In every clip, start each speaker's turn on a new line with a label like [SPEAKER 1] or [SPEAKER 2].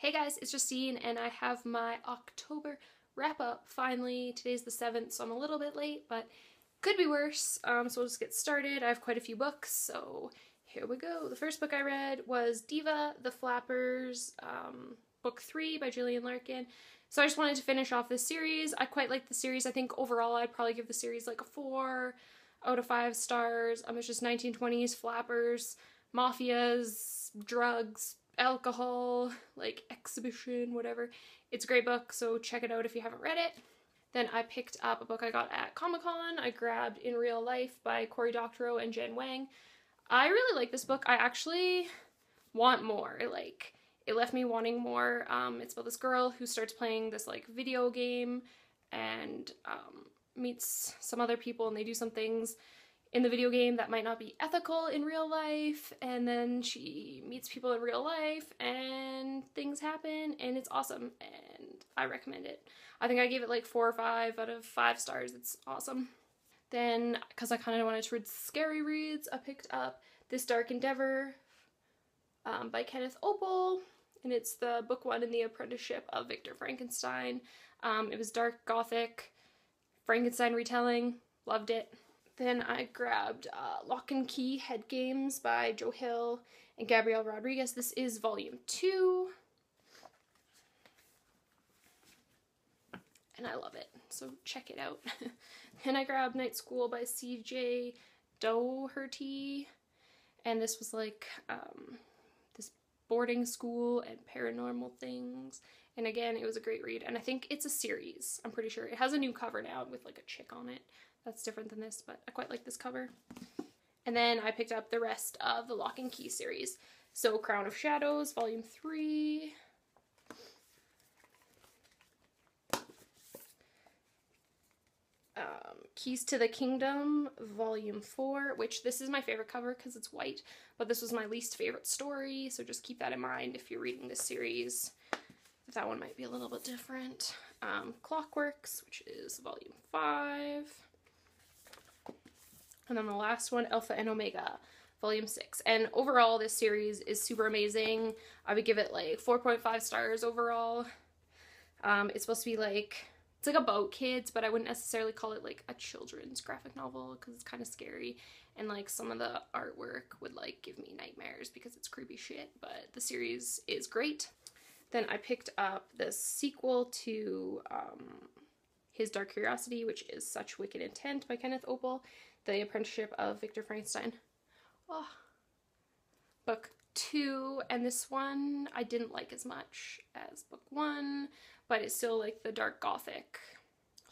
[SPEAKER 1] Hey guys, it's Justine and I have my October wrap up finally. Today's the 7th, so I'm a little bit late, but could be worse. So we'll just get started. I have quite a few books, so here we go. The first book I read was Diva the Flappers, book 3 by Gillian Larkin. So I just wanted to finish off this series. I quite like the series. I think overall I'd probably give the series like a 4 out of 5 stars. It's just 1920s flappers, mafias, drugs, alcohol, like exhibition, whatever. It's a great book, so check it out if you haven't read it. Then I picked up a book I got at Comic-Con. I grabbed In Real Life by Cory Doctorow and Jen Wang. I really like this book. I actually want more. Like, it left me wanting more. It's about this girl who starts playing this like video game and meets some other people, and they do some things in the video game that might not be ethical in real life, and then she meets people in real life and things happen, and it's awesome, and I recommend it. I think I gave it like 4 or 5 out of 5 stars. It's awesome. Then, because I kind of wanted to read scary reads, I picked up This Dark Endeavor by Kenneth Oppel, and it's the book 1 in the apprenticeship of Victor Frankenstein. It was dark gothic Frankenstein retelling. Loved it. Then I grabbed Lock and Key Head Games by Joe Hill and Gabrielle Rodriguez. This is volume 2. And I love it, so check it out. Then I grabbed Night School by C.J. Dougherty. And this was like this boarding school and paranormal things. And again, it was a great read. And I think it's a series, I'm pretty sure. It has a new cover now with like a chick on it. That's different than this, but I quite like this cover. And then I picked up the rest of the Lock and Key series. So Crown of Shadows, volume 3. Keys to the Kingdom, volume 4, which this is my favorite cover because it's white, but this was my least favorite story, so just keep that in mind if you're reading this series. That one might be a little bit different. Clockworks, which is volume 5. And then the last one, Alpha and Omega, volume 6. And overall, this series is super amazing. I would give it like 4.5 stars overall. It's supposed to be like, it's like about kids, but I wouldn't necessarily call it like a children's graphic novel because it's kind of scary. And like some of the artwork would like give me nightmares because it's creepy shit, but the series is great. Then I picked up the sequel to His Dark Curiosity, which is Such Wicked Intent by Kenneth Oppel. The Apprenticeship of Victor Frankenstein. Oh. Book 2, and this one I didn't like as much as book 1, but it's still like the dark gothic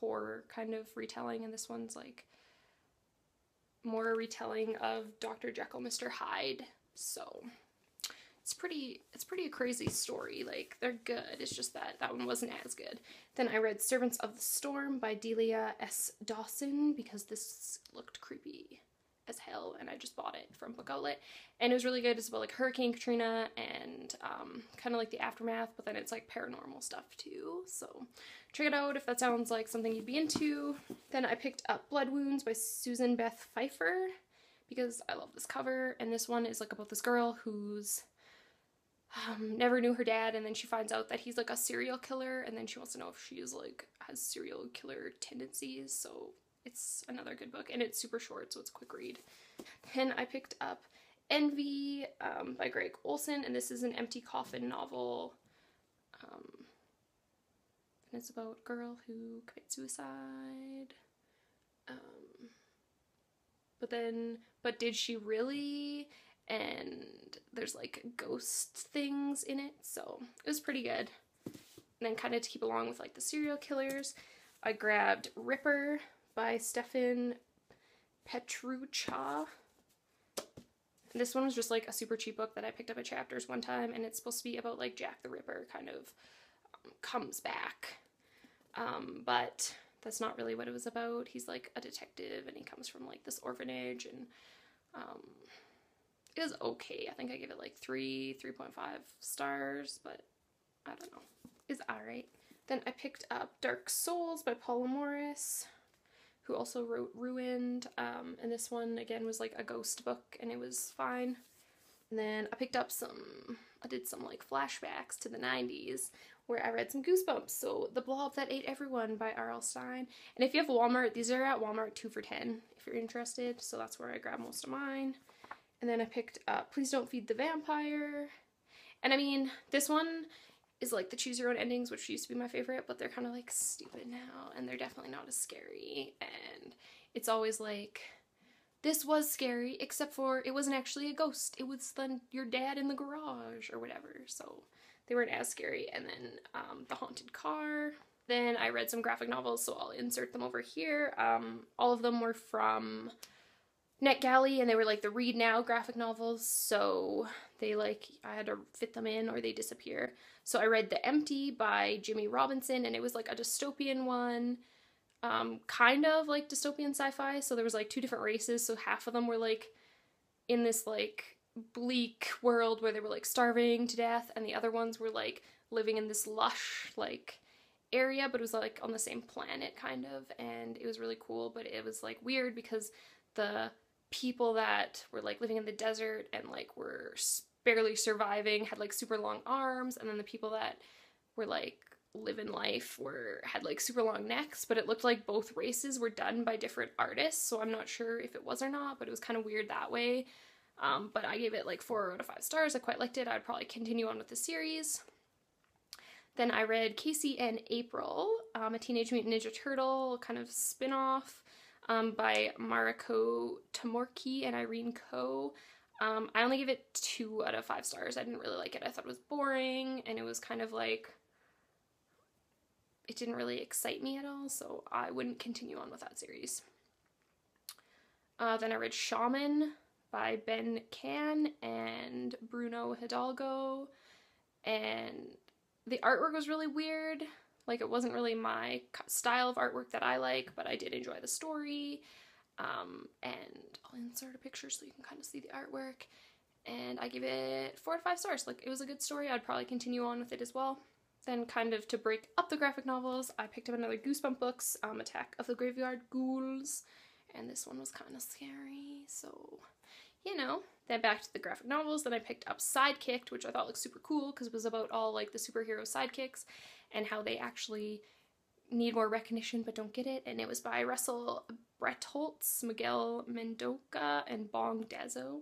[SPEAKER 1] horror kind of retelling, and this one's like more a retelling of Dr. Jekyll, Mr. Hyde. So it's pretty a crazy story. Like, they're good. It's just that that one wasn't as good. Then I read Servants of the Storm by Delia S. Dawson because this looked creepy as hell, and I just bought it from Book Outlet, and it was really good. It's about like Hurricane Katrina and kind of like the aftermath, but then it's like paranormal stuff too. So check it out if that sounds like something you'd be into. Then I picked up Blood Wounds by Susan Beth Pfeiffer because I love this cover, and this one is like about this girl who's never knew her dad, and then she finds out that he's like a serial killer, and then she wants to know if she's like has serial killer tendencies. So it's another good book, and it's super short, so it's a quick read. Then I picked up Envy by Greg Olson, and this is an empty coffin novel, and it's about a girl who commits suicide, but did she really? And there's like ghost things in it, so it was pretty good. And then kind of to keep along with like the serial killers, I grabbed Ripper by Stefan Petrucha. And this one was just like a super cheap book that I picked up at Chapters one time, and it's supposed to be about like Jack the Ripper kind of comes back, but that's not really what it was about. He's like a detective, and he comes from like this orphanage, and it was okay. I think I gave it like 3.5 stars, but I don't know. It's alright. Then I picked up Dark Souls by Paula Morris, who also wrote Ruined, and this one again was like a ghost book, and it was fine. And then I picked up some I did some like flashbacks to the 90s where I read some Goosebumps. So The Blob That Ate Everyone by R.L. Stine. And if you have Walmart, these are at Walmart 2 for $10 if you're interested. So that's where I grabbed most of mine. And then I picked up Please Don't Feed the Vampire. And I mean, this one is like the choose your own endings, which used to be my favorite, but they're kind of like stupid now, and they're definitely not as scary. And it's always like, this was scary, except for it wasn't actually a ghost. It was your dad in the garage or whatever. So they weren't as scary. And then The Haunted Car. Then I read some graphic novels, so I'll insert them over here. All of them were from NetGalley, and they were like the Read Now graphic novels, so they like, I had to fit them in or they disappear. So I read The Empty by Jimmy Robinson, and it was like a dystopian one, kind of like dystopian sci-fi. So there was like 2 different races, so half of them were like in this like bleak world where they were like starving to death, and the other ones were like living in this lush like area, but it was like on the same planet kind of, and it was really cool. But it was like weird because the people that were like living in the desert and like were barely surviving had like super long arms, and then the people that were like living life had like super long necks. But it looked like both races were done by different artists, so I'm not sure if it was or not, but it was kind of weird that way. But I gave it like 4 out of 5 stars. I quite liked it. I'd probably continue on with the series. Then I read Casey and April, a Teenage Mutant Ninja Turtle kind of spin-off by Mariko Tamorki and Irene Coe. I only give it 2 out of 5 stars. I didn't really like it. I thought it was boring, and it was kind of like, it didn't really excite me at all, so I wouldn't continue on with that series. Then I read Shaman by Ben Can and Bruno Hidalgo, and the artwork was really weird. Like, it wasn't really my style of artwork that I like, but I did enjoy the story. And I'll insert a picture so you can kind of see the artwork. And I give it 4 out of 5 stars. Like, it was a good story. I'd probably continue on with it as well. Then, kind of to break up the graphic novels, I picked up another Goosebump books, Attack of the Graveyard Ghouls. And this one was kind of scary, so, you know. Then back to the graphic novels. Then I picked up Sidekicked, which I thought looked super cool because it was about all like the superhero sidekicks and how they actually need more recognition but don't get it. And it was by Russell Brettholtz, Miguel Mendoca, and Bong Dazo.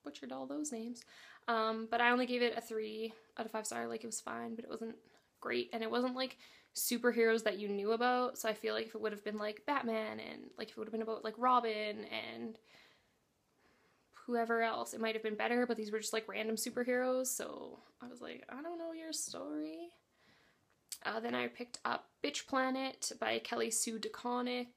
[SPEAKER 1] Butchered all those names. But I only gave it a 3 out of 5 stars. Like, it was fine, but it wasn't great. And it wasn't like superheroes that you knew about. So I feel like if it would have been like Batman, and like if it would have been about like Robin and whoever else, it might have been better, but these were just like random superheroes, so I was like, I don't know your story. Then I picked up Bitch Planet by Kelly Sue DeConnick.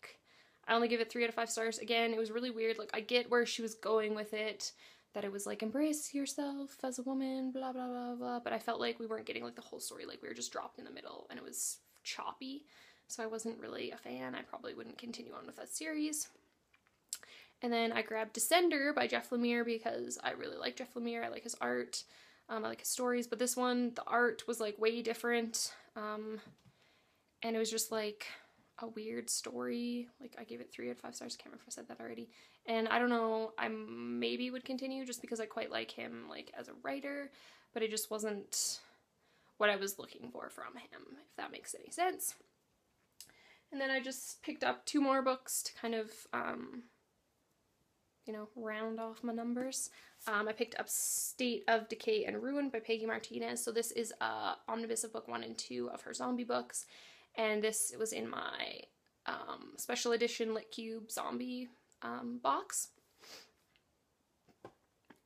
[SPEAKER 1] I only give it 3 out of 5 stars. Again, it was really weird. Like, I get where she was going with it, that it was like, embrace yourself as a woman, blah, blah, blah, blah, but I felt like we weren't getting like the whole story. Like, we were just dropped in the middle, and it was choppy, so I wasn't really a fan. I probably wouldn't continue on with that series. And then I grabbed Descender by Jeff Lemire because I really like Jeff Lemire. I like his art. I like his stories. But this one, the art was like way different. And it was just like a weird story. Like, I gave it 3 out of 5 stars. I can't remember if I said that already. And I don't know, I maybe would continue just because I quite like him like as a writer. But it just wasn't what I was looking for from him, if that makes any sense. And then I just picked up 2 more books to kind of you know, round off my numbers. I picked up State of Decay and Ruin by Peggy Martinez. So this is a omnibus of book 1 and 2 of her zombie books. And this was in my special edition Lit Cube zombie box.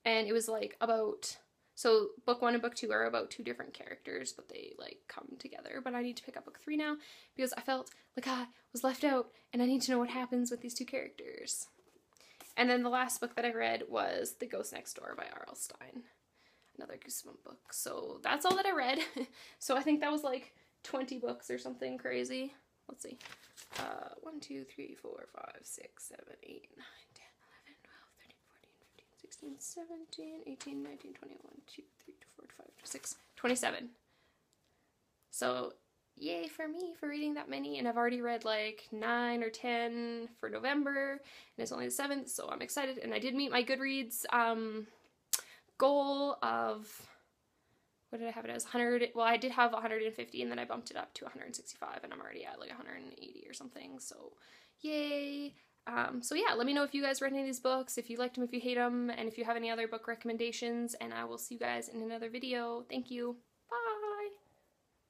[SPEAKER 1] And it was like about, so book 1 and book 2 are about 2 different characters, but they like come together. But I need to pick up book 3 now because I felt like I was left out and I need to know what happens with these 2 characters. And then the last book that I read was The Ghost Next Door by R.L. Stine. Another Goosebump book. So that's all that I read. So I think that was like 20 books or something crazy. Let's see. 1, 2, 3, 4, 5, 6, 7, 8, 9, 10, 11, 12, 13, 14, 15, 16, 17, 18, 19, 20, 1, 2, 3, 4, 5, 6, 27. So yay for me for reading that many, and I've already read like 9 or 10 for November, and it's only the 7th, so I'm excited. And I did meet my Goodreads goal of what did I have it as? 100, well, I did have 150 and then I bumped it up to 165 and I'm already at like 180 or something, so yay. So yeah, let me know if you guys read any of these books, if you liked them, if you hate them, and if you have any other book recommendations, and I will see you guys in another video. Thank you.